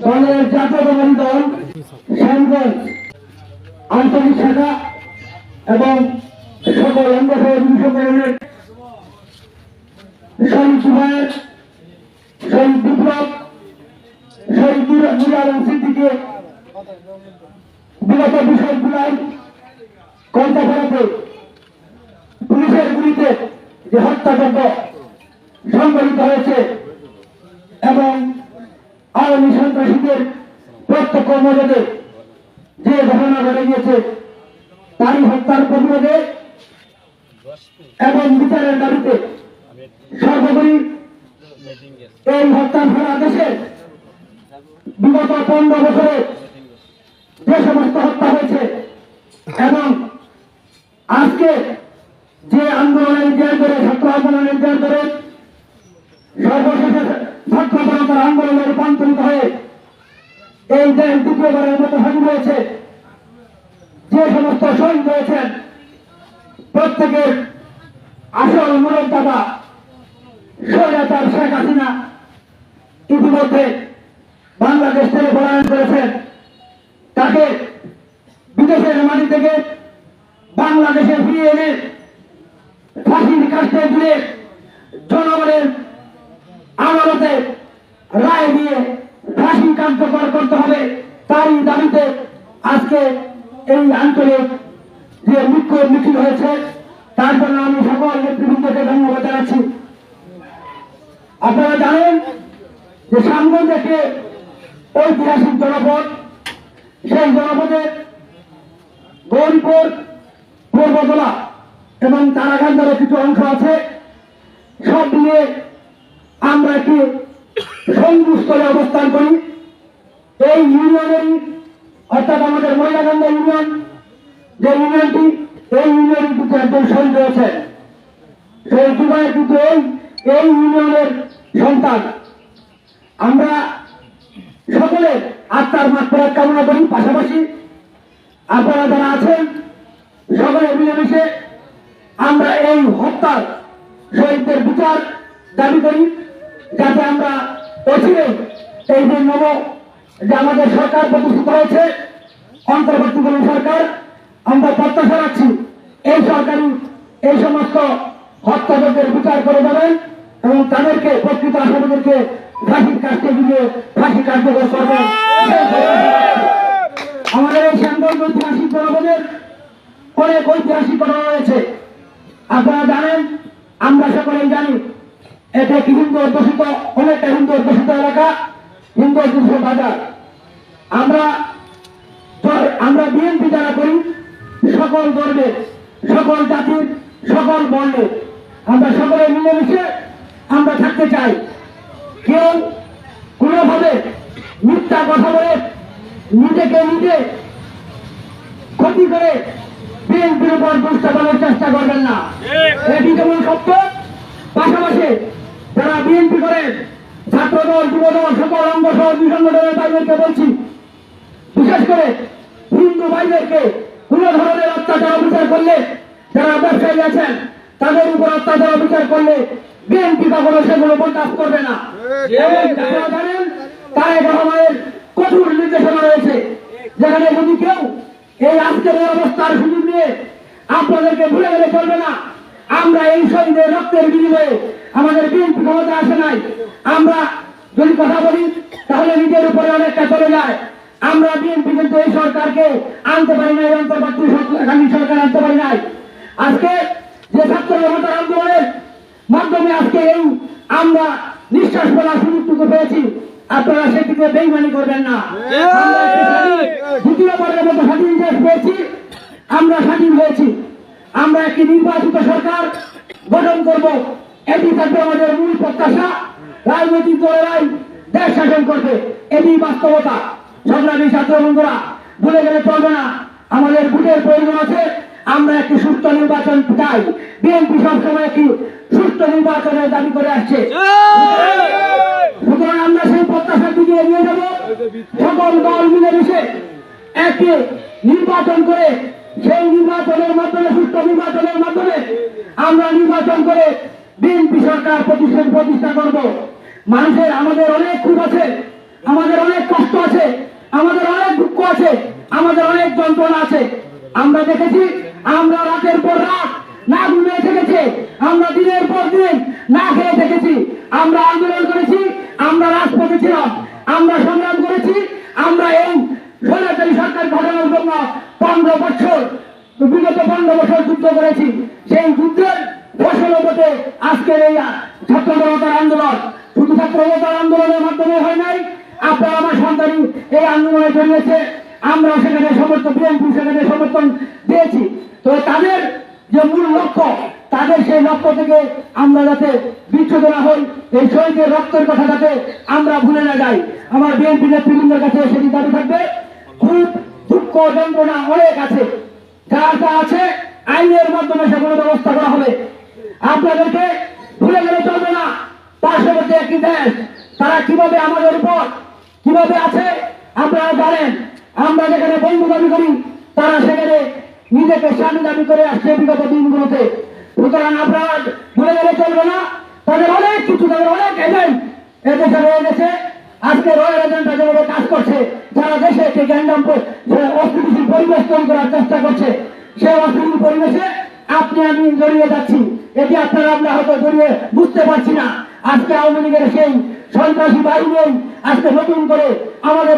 দলের জাতীয়তাবাদী দল শ্যামগঞ্জ আঞ্চলিক শাখা এবং সকল অঙ্গ সহযোগী সংগঠনের শহীদ জুবায়ের, শহীদ বিপ্লব, শহীদ নুর আলম সিদ্দিকী বিগত বিষয়গুলাই কণ্ঠফলাতে পুলিশের গুলিতে যে হত্যাযজ্ঞ সংঘটিত হয়েছে এবং আওয়ামী সন্ত্রাসীদের প্রত্যক্ষ মদদে যে ঘটনা ঘটে গিয়েছে তারই হত্যার প্রতিরোধে এবং বিচারের দাবিতে সর্বোপরি এই হত্যার সারা দেশে বিগত 15 বছরে যে সমস্ত হত্যা হয়েছে এবং আজকে যে আন্দোলনের জের করে ছাত্র আন্দোলনের জের করে সর্বশেষে ছাত্র জনতার আন্দোলনে রূপান্তরিত হয়ে এই দেশ দ্বিতীয়বারের মতো স্বাধীন হয়েছে। যে সমস্ত শহীদ হয়েছেন প্রত্যেকের আসল মূলদাতা স্বৈরাচার শেখ হাসিনা ইতিমধ্যে বাংলাদেশ থেকে পলায়ন করেছেন। তাকে বিদেশের মাটি থেকে বাংলাদেশে ফিরিয়ে এনে ফাঁসির কাস্টে দিয়ে জনগণের আদালতে রায় দিয়ে ফাঁসি কার্যকর করতে হবে। তারই দাবিতে আজকে এই আঞ্চলিক যে বিক্ষোভ মিছিল হয়েছে তার জন্য আমি সকল নেতৃবৃন্দকে ধন্যবাদ জানাচ্ছি। আপনারা জানেন যে শ্যামগঞ্জ একটি ঐতিহাসিক জনপদ। সেই জনপদে গৌরীপুর, পূর্বতলা এবং তারাকান্দারও কিছু অংশ আছে। সব মিলিয়ে আমরা একটি সংযুক্তলে অবস্থান করি। এই ইউনিয়নেরই অর্থাৎ আমাদের মহিলাকান্দা ইউনিয়ন যে ইউনিয়নটি, এই ইউনিয়নের কিন্তু একজন শহীদ রয়েছে। সেই জুবায়ের কিন্তু এই ইউনিয়নের সন্তান। আমরা সকলে আত্মার মাগফিরাত কামনা করি। পাশাপাশি আপনারা যারা আছেন সকলে মিলেমিশে আমরা এই হত্যার শহীদদের বিচার দাবি করি, যাতে আমরা অচিরে এই যে যে আমাদের সরকার প্রতিষ্ঠিত হয়েছে অন্তর্বর্তীকালীন সরকার, আমরা প্রত্যাশা রাখছি এই সরকারি এই সমস্ত হত্যাযজ্ঞের বিচার করে দেবেন এবং তাদেরকে প্রকৃত আসামিদেরকে ফাঁসির কাছে দিয়ে ফাঁসি কার্যকর করবেন। আমাদের এই শ্যামগঞ্জ ঐতিহাসিক জনপদের অনেক ঐতিহাসিক ঘটনা রয়েছে। আপনারা জানেন, আমরা সকলেই জানি এটা একটি হিন্দু অধ্যুষিত, অনেকটা হিন্দু অধ্যুষিত এলাকা, হিন্দু অধ্যুষিত বাজার। আমরা বিএনপি যারা করি সকল ধর্মের, সকল জাতির, সকল বর্ণের আমরা সকলে মিলেমিশে আমরা থাকতে চাই। কেউ কোনোভাবে মিথ্যা কথা বলে নিজেকে নিজে ক্ষতি করে বিএনপির উপর দোষ চাপানোর চেষ্টা করবেন না। এটি যেমন সত্য, পাশাপাশি যারা বিএনপি করে ছাত্রদল, যুবদল, সকল অঙ্গ সহযোগী সংগঠনের ভাইদেরকে বলছি, বিশেষ করে হিন্দু ভাইদেরকে কোন ধরনের অত্যাচার অবিচার করলে, যারা ব্যবসায়ী আছেন তাদের উপর অত্যাচার অবিচার করলে বিএনপি কখনো সেগুলো বরদাস্ত করবে না। আপনারা জানেন তারেক রহমানের কঠোর নির্দেশনা রয়েছে, যেখানে যদি কেউ এই আজকের অবস্থার সুযোগ নিয়ে আপনাদেরকে ভুলে গেলে চলবে না। আমরা এই শহীদের রক্তের বিনিময়ে আমাদের বিএনপি ক্ষমতা আসে নাই। আমরা যদি কথা বলি তাহলে নিজের উপরে অনেকটা চলে যায়। আমরা বিএনপি কিন্তু এই সরকারকে আনতে পারি নাই, অন্তর্বর্তীকালীন সরকার আনতে পারি নাই। আজকে যে ছাত্র জনতার আন্দোলনের মাধ্যমে আজকে এই আমরা নিঃশ্বাস ফেলার সুযোগটুকু পেয়েছি, আপনারা সেটিকে বেইমানি করবেন না। দ্বিতীয়বারের মতো স্বাধীন দেশ পেয়েছি, আমরা স্বাধীন হয়েছি। আমরা একটি নির্বাচিত সরকার গঠন করব, এটি থাকবে আমাদের মূল প্রত্যাশা। রাজনৈতিক দলেরাই দেশ শাসন করবে, এটি বাস্তবতা। সংগ্রামী ছাত্র বন্ধুরা, ভুলে গেলে চলবে না, আমাদের ভোটের প্রয়োজন আছে। আমরা একটি সুস্থ নির্বাচন চাই। বিএনপি সবসময় একটি সুস্থ নির্বাচনের দাবি করে আসছে। সুতরাং আমরা সেই প্রত্যাশার দিকে এগিয়ে যাব। সকল দল মিলেমিশে একটি নির্বাচন করে, সেই নির্বাচনের মাধ্যমে, সুস্থ নির্বাচনের মাধ্যমে আমরা নির্বাচন করে বিএনপি সরকার প্রতিষ্ঠা করব। মানুষের আমাদের অনেক ক্ষোভ আছে, আমাদের অনেক কষ্ট আছে, আমাদের অনেক দুঃখ আছে, আমাদের অনেক যন্ত্রণা আছে। আমরা দেখেছি, আমরা রাতের পর রাত না ঘুমিয়ে থেকেছি, আমরা দিনের পর দিন না খেয়ে থেকেছি, আমরা আন্দোলন করেছি, আমরা রাজপথে ছিলাম, আমরা সংগ্রাম করেছি, আমরা এই স্বৈরাচারী সরকার ঘটানোর জন্য 15 বছর বিগত 15 বছর যুদ্ধ করেছি। সেই যুদ্ধের ফসল বটে আজকের এই ছাত্র জনতার আন্দোলন। শুধু ছাত্র জনতার আন্দোলনের মাধ্যমে হয় নাই, আপনার আমার সন্তানই এই আন্দোলনে জড়িয়েছে, আমরা সেখানে সমর্থন, বিএনপি সেখানে সমর্থন দিয়েছি। তো তাদের যে মূল লক্ষ্য, তাদের সেই লক্ষ্য থেকে আমরা যাতে বিচ্ছুত না হই, এই শহীদের রক্তের কথা যাতে আমরা ভুলে না যাই, আমার বিএনপি নেতৃবৃন্দের কাছে সেটি দাবি থাকবে। খুব দুঃখ যন্ত্রণা অনেক আছে, যা যা আছে আইনের মাধ্যমে সেগুলো ব্যবস্থা করা হবে। আপনাদেরকে ভুলে গেলে চলবে না, পার্শ্ববর্তী একটি দেশ তারা কিভাবে আমাদের উপর কিভাবে আছে আপনারা জানেন। আমরা যেখানে বন্ধু দাবি করি, তারা সেখানে নিজেকে স্বামী দাবি করে আসছে বিগত দিনগুলোতে। সুতরাং আপনারা ভুলে গেলে চলবে না, তাদের অনেক কিছু, তাদের অনেক এজেন্ট এদেশে রয়ে গেছে। আজকে রয়্যাল এজেন্টরা যেভাবে কাজ করছে, যারা দেশে একটি গ্যান্ডাম অস্থিতিশীল পরিবেশ তৈরি করার চেষ্টা করছে, সেই অস্থিতিশীল পরিবেশে আপনি আমি জড়িয়ে যাচ্ছি। এটি আপনারা আমরা হয়তো জড়িয়ে বুঝতে পারছি না। আজকে আওয়ামী লীগের সেই সন্ত্রাসী বাহিনী আজকে নতুন করে আমাদের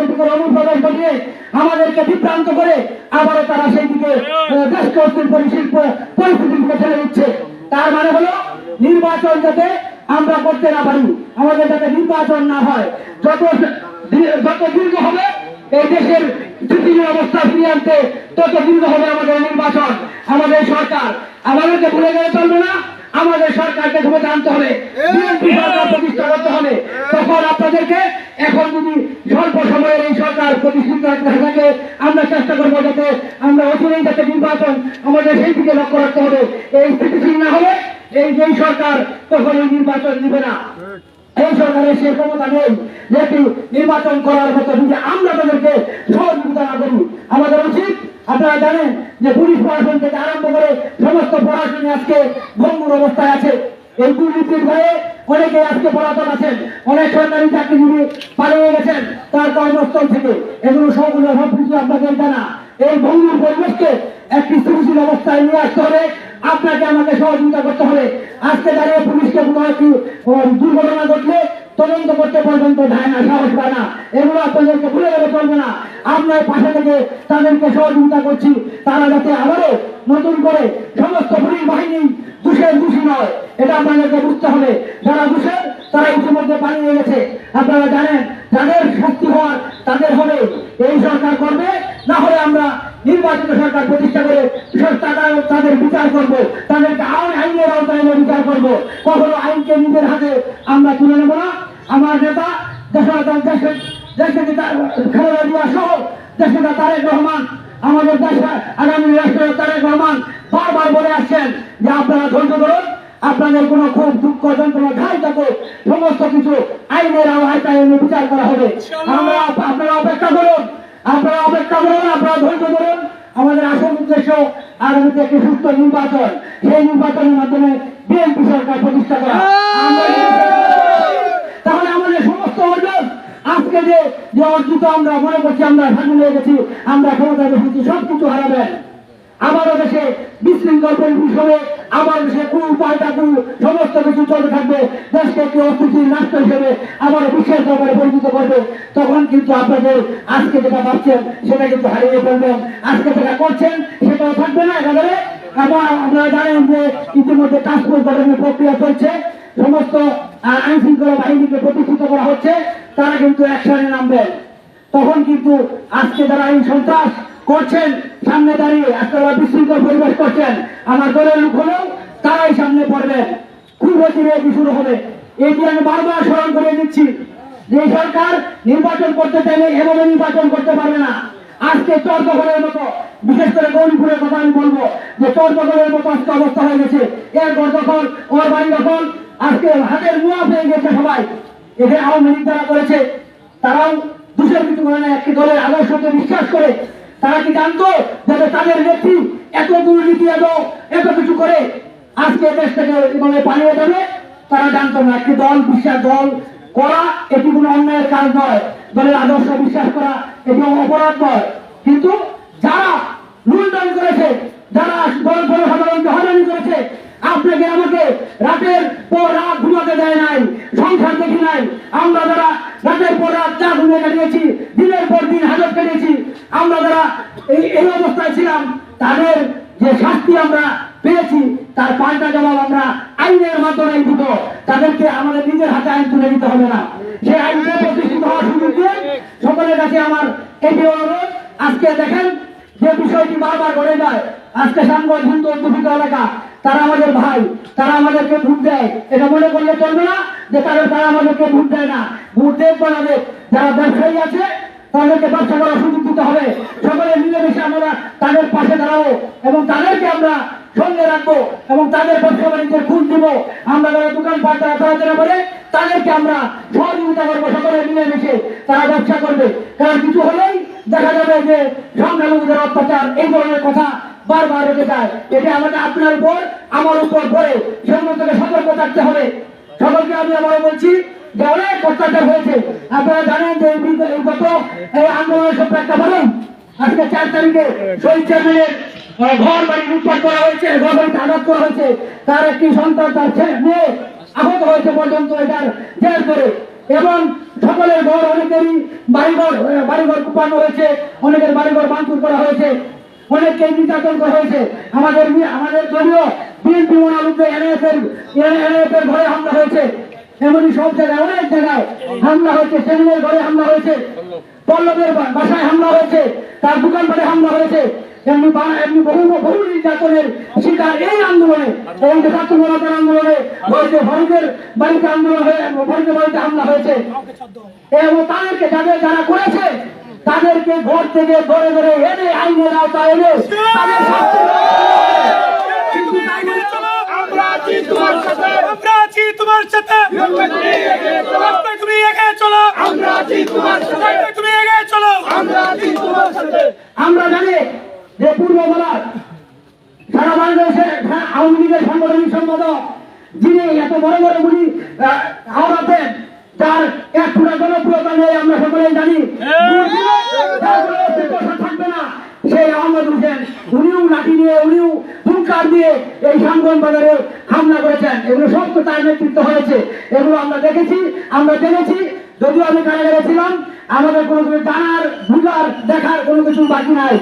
ভিতরে অনুপ্রবেশ ঘটিয়ে আমাদেরকে বিভ্রান্ত করে আবারও তারা সেই দিকে দেশকে অস্থির পরিস্থিতির দিকে ঠেলে দিচ্ছে। তার মানে হলো নির্বাচন যাতে আমরা করতে না পারি, আমাদের যাতে নির্বাচন না হয়, যত দীর্ঘ হবে এই দেশের স্থিতিশীল অবস্থা ফিরিয়ে আনতে তত দীর্ঘ হবে আমাদের নির্বাচন। আমাদের সরকার আমাদেরকে ভুলে গেলে চলবে না, আমাদের সরকারকে ক্ষমতা আনতে হবে, বিএনপি সরকার প্রতিষ্ঠা করতে হবে। তখন আপনাদেরকে এখন যদি স্বল্প সময়ের এই সরকার প্রতিষ্ঠিত থাকে, আমরা চেষ্টা করবো যাতে আমরা অচিরেই যাতে নির্বাচন আমাদের সেই দিকে লক্ষ্য রাখতে হবে। এই স্থিতিশীল না হলে যেই সরকার তখন এই নির্বাচন দিবে না। এই সরকারের সে ক্ষমতা নেই যেটি নির্বাচন করার মতো, যদি আমরা তাদেরকে সহযোগিতা না করি। আমাদের উচিত, আপনারা জানেন যে পুলিশ প্রশাসন থেকে আরম্ভ করে সমস্ত প্রশাসন আজকে ভঙ্গুর অবস্থায় আছে। এই দুর্নীতির ভয়ে অনেকে আজকে পলাতক আছেন, অনেক সরকারি চাকরিজীবী পালিয়ে গেছেন তার কর্মস্থল থেকে। এগুলো সবকিছু আপনাদের জানা। এই ভঙ্গুর পরিবেশকে একটি স্থিতিশীল অবস্থায় নিয়ে আসতে হবে, আপনাকে আমাকে সহযোগিতা করতে হবে। আজকে দাঁড়িয়ে পুলিশকে কোনো একটি দুর্ঘটনা ঘটলে তদন্ত করতে পর্যন্ত যায় না, সাহস পায় না। এগুলো আপনাদেরকে ভুলে গেলে চলবে না। আপনার পাশে থেকে তাদেরকে সহযোগিতা করছি, তারা যাতে আবারও নতুন করে সমস্ত পুলিশ বাহিনী দোষী নয়, এটা আপনাদেরকে বুঝতে হবে। যারা দোষের তারা ইতিমধ্যে পালিয়ে গেছে। আপনারা জানেন যাদের শাস্তি হওয়ার তাদের হবে, এই সরকার করবে, না হলে আমরা নির্বাচিত সরকার প্রতিষ্ঠা করে তাদের বিচার করব, তাদেরকে আইনের আওতায় বিচার করব। কখনো আইনকে নিজের হাতে আমরা তুলে নেব না। আমার নেতা খালেদা জিয়া সহ দেশনেতা তারেক রহমান, আমাদের দেশের আগামী রাষ্ট্রপতি তারেক রহমান বারবার বলে আসছেন যে আপনারা ধৈর্য ধরুন, আপনাদের কোনো খুব দুঃখ যন্ত্রণা ঘাই থাকে সমস্ত কিছু আইনের আওতায় এনে বিচার করা হবে। আপনারা অপেক্ষা করুন, আপনারা ধৈর্য ধরুন। আমাদের আসল উদ্দেশ্য আগামীতে একটি সুস্থ নির্বাচন, সেই নির্বাচনের মাধ্যমে বিএনপি সরকার প্রতিষ্ঠা করা। তাহলে আমাদের সমস্ত অর্জন আজকে যে অর্জিত আমরা মনে করছি আমরা স্বাধীন হয়ে গেছি, আমরা ক্ষমতায় বসেছি, সবকিছু হারাবেন। আবারও দেশে বিশৃঙ্খল পরিবেশ হবে, আবার দেশে সমস্ত কিছু চলতে থাকবে, দেশকে একটি অস্থিতিশীল রাষ্ট্র হিসেবে আবারও বিশ্বের দরবারে পরিচিত করবে। তখন কিন্তু আপনাদের আজকে যেটা ভাবছেন সেটা কিন্তু হারিয়ে ফেলবেন, আজকে যেটা করছেন সেটাও থাকবে না একেবারে। আবার আপনারা জানেন যে ইতিমধ্যে কাশ্মীর গঠনের প্রক্রিয়া চলছে, সমস্ত আইন শৃঙ্খলা বাহিনীকে প্রতিষ্ঠিত করা হচ্ছে, তারা কিন্তু অ্যাকশনে নামবেন। তখন কিন্তু আজকে যারা আইন সন্ত্রাস করছেন সামনে দাঁড়িয়ে আপনারা বিশৃঙ্খল পরিবেশ করছেন, আমার দলের লোক হলেও তারাই সামনে পড়বেন। খুব অচিরে এটি শুরু হবে। এটি আমি বারবার স্মরণ করে দিচ্ছি যে সরকার নির্বাচন করতে চাইলে এভাবে নির্বাচন করতে পারবে না। আজকে চর দখলের মতো, বিশেষ করে গৌরীপুরের কথা আমি বলবো যে চর দখলের মতো আজকে অবস্থা হয়ে গেছে। এর ঘর দখল, ওর বাড়ি দখল, আজকে হাতের মুয়া পেয়ে গেছে সবাই। এখানে আওয়ামী লীগ যারা করেছে তারাও দোষের কিছু করে না, একটি দলের আদর্শকে বিশ্বাস করে। তারা কি জানতো যাতে তাদের নেত্রী এত দুর্নীতি এত কিছু করে আজকে দেশ থেকে পালিয়ে যাবে? তারা জানতো না। একটি দল করা এটি কোনো অন্যায়ের কাজ নয়, দলের আদর্শ বিশ্বাস করা এটি অপরাধ নয়। কিন্তু যারা লুণ্ঠন করেছে, যারা জনসাধারণকে হয়রানি করেছে, আপনাকে আমাকে রাতের পর রাত ঘুমাতে দেয় নাই, সংসার দেখি নাই, আমরা যারা রাতের পর রাত চা ঘুমিয়ে কাটিয়েছি, দিনের পর দিন হাজত কাটিয়েছি, আমরা যারা এই অবস্থায় ছিলাম, তাদের যে শাস্তি আমরা পেয়েছি তার পাল্টা জবাব আমরা আইনের মাধ্যমে দিব। তাদেরকে আমাদের নিজের হাতে আইন তুলে দিতে হবে না। সেই আইনকে প্রতিষ্ঠিত হওয়ার সুযোগ দিয়ে সকলের কাছে আমার এটি অনুরোধ। আজকে দেখেন যে বিষয়টি বারবার ঘটে যায়, আজকে সাংবাদিক হিন্দু অধ্যুষিত এলাকা, তারা আমাদের ভাই, তারা আমাদেরকে ভোট দেয়, এটা মনে করলে চলবে না যে তারা আমাদেরকে ভোট দেয় না। ভোট দেখবো আমাদের যারা ব্যবসায়ী আছে তাদেরকে ব্যবসা করার সুযোগ দিতে হবে। সকলে মিলেমিশে আমরা তাদের পাশে দাঁড়াবো এবং তাদেরকে আমরা সঙ্গে রাখবো এবং তাদের ব্যবসা বাণিজ্যের খুঁজ দিব। আমরা যারা দোকানপাট তারা চলাচলা করে তাদেরকে আমরা সহযোগিতা করবো, সকলে মিলেমিশে তারা ব্যবসা করবে। কারণ কিছু হলেই দেখা যাবে যে সংখ্যালঘুদের অত্যাচার, এই ধরনের কথা বারবার রেখে যায়। এটা আমাদের আপনার উপর আমার উপর পড়ে, সেগুলো থেকে সতর্ক থাকতে হবে। সকলকে আমি আবারও বলছি যে অনেক অত্যাচার হয়েছে। আপনারা জানেন যে গত আন্দোলনের সব একটা বলুন, আজকে 4 তারিখে শহীদ চেয়ারম্যানের ঘর বাড়ি লুটপাট করা হয়েছে, ঘর বাড়িতে আঘাত করা হয়েছে, তার একটি সন্তান তার মেয়ে আহত হয়েছে পর্যন্ত এটার জের করে। এবং সকলের ঘর, অনেকেরই বাড়িঘর কুপানো হয়েছে, অনেকের বাড়িঘর ভাঙচুর করা হয়েছে, অনেককে নির্যাতন করা হয়েছে। আমাদের দলীয় বিএনপি মনোলুকে এনএফের ঘরে হামলা হয়েছে, এমনই সব জায়গায় অনেক জায়গায় হামলা হয়েছে। সেগুলোর ঘরে হামলা হয়েছে, পল্লবের বাসায় হামলা হয়েছে, তার দোকানপাটে হামলা হয়েছে। এমনি বহু নির্যাতনের শিকার এই আন্দোলনে এবং ছাত্র জনতার আন্দোলনে হয়েছে। ভারতের বাড়িতে আন্দোলন হয়ে ভারতের বাড়িতে হামলা হয়েছে এবং তাদেরকে যারা করেছে তাদেরকে ঘর থেকে ধরে ধরে এনে আইনের আওতায় এনে তাদের শাস্তি। আমরা আছি তোমার সাথে, তুমি এগিয়ে চলো, আমরা আছি তোমার সাথে, তুমি এগিয়ে চলো, আমরা আছি তোমার সাথে। আমরা জানি যে পূর্ববেলার সারা বাংলাদেশের আওয়ামী লীগের সাংগঠনিক সম্পাদক যিনি এত বড় বড় গুলি আওড়াতেন, তার এক পুরা জনপ্রিয়তা নেই, আমরা সকলেই জানি। থাকবে না সেই আহমদ হোসেন, উনিও লাঠি দিয়ে, উনিও হুঙ্কার দিয়ে এই সামগন বাজারে হামলা করেছেন। এগুলো সব তো তার নেতৃত্ব হয়েছে, এগুলো আমরা দেখেছি, আমরা জেনেছি। যদিও আমি কারাগারে ছিলাম, আমাদের কোনো কিছু জানার, বুঝার, দেখার কোনো কিছু বাকি নাই।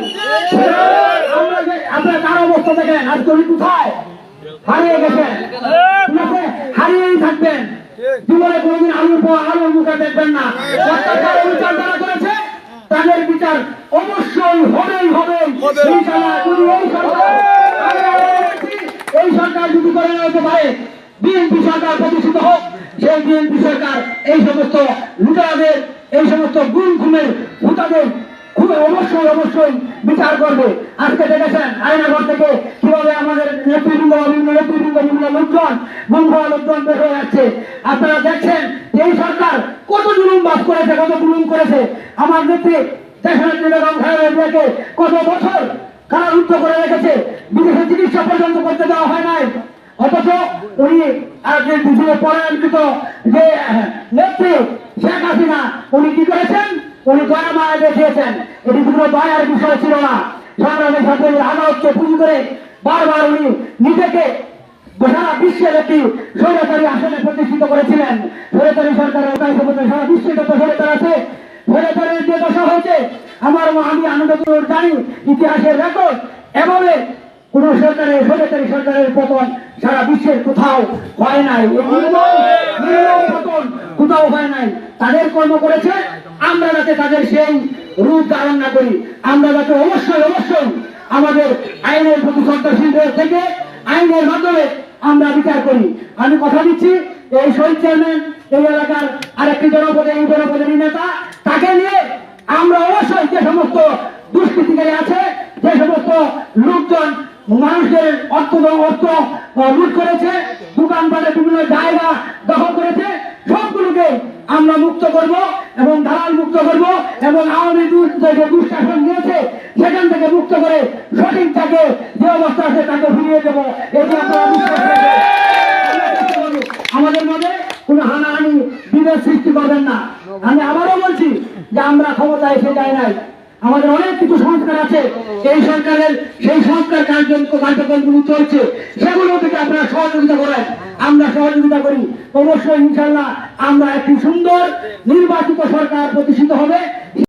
আপনার কার অবস্থা দেখেন, আজকে উনি কোথায় হারিয়ে গেছেন, হারিয়েই থাকবেন। জীবনে কোনোদিন আলোর মুখে দেখবেন না। বিচার যারা করেছে তাদের বিচার অবশ্যই হবেই হবে। এই সরকার যদি করে নিতে পারে, বিএনপি সরকার প্রতিষ্ঠিত হোক, সেই বিএনপি সরকার এই সমস্ত লুটাদের, এই সমস্ত গুম খুনের ভোটাদের অবশ্যই বিচার করবে। আজকে দেখেছেন আয়নাঘর থেকে কিভাবে আমাদের নেতৃবৃন্দ, বিভিন্ন লোকজন, গুম হওয়া লোকজন বের হয়ে যাচ্ছে। আপনারা দেখছেন এই সরকার কত জুলুম বাস করেছে, কত জুলুম করেছে। আমার নেত্রী দেশকে কত বছর কারারুদ্ধ করে রেখেছে, বিদেশে চিকিৎসা পর্যন্ত করতে দেওয়া হয় নাই। অথচ উনি পরায়ণকৃত যে নেত্রী শেখ হাসিনা, উনি কি করেছেন? উনি দয়া মায়া দেখিয়েছেন। এটি কোনো দয়ার বিষয় ছিল না। সংগ্রামের সাথে আদালতকে পুঁজি করে বারবার উনি নিজেকে সারা বিশ্বের একটি স্বৈরাচারী আসনে প্রতিষ্ঠিত করেছিলেন। স্বৈরাচারী সরকারের সারা বিশ্বে যত স্বৈরাচার আছে, স্বৈরাচারের যে দশা হয়েছে, আমি আনন্দ জানি ইতিহাসের রেকর্ড, এভাবে কোন স্বৈরাচারী সরকারের পতন সারা বিশ্বের কোথাও হয় নাই, পতন কোথাও হয় নাই। তাদের কর্ম করেছে, আমরা যাতে তাদের সেই রূপ ধারণ না করি, আমরা যাতে অবশ্যই আমাদের আইনের প্রতি শ্রদ্ধাশীল থেকে আইনের মাধ্যমে আমরা বিচার করি। আমি কথা দিচ্ছি, এই শহীদ চেয়ারম্যান এই এলাকার আরেকটি এই জনপদের নেতা, তাকে নিয়ে আমরা অবশ্যই যে সমস্ত দুষ্কৃতিকারী আছে, যে সমস্ত লোকজন মানুষের অর্থ লুট করেছে, দোকানপাটে বিভিন্ন জায়গা দখল করেছে, সবগুলোকে আমরা মুক্ত করব এবং দালাল মুক্ত করব এবং আওয়ামী যে দুঃশাসন নিয়েছে সেখান থেকে মুক্ত করে সঠিক তাকে যে অবস্থা আছে তাকে ফিরিয়ে দেবো। এটি আপনারা বিশ্বাস করবেন। আমাদের মধ্যে কোনো হানাহানি বিভেদ সৃষ্টি করবেন না। আমি আবারও বলছি যে আমরা ক্ষমতায় এসে যাই নাই, আমাদের অনেক কিছু সংস্কার আছে, এই সরকারের সেই সংস্কার কার্যক্রমগুলো চলছে, সেগুলো থেকে আপনারা সহযোগিতা করেন, আমরা সহযোগিতা করি। অবশ্যই ইনশাল্লাহ আমরা একটি সুন্দর নির্বাচিত সরকার প্রতিষ্ঠিত হবে।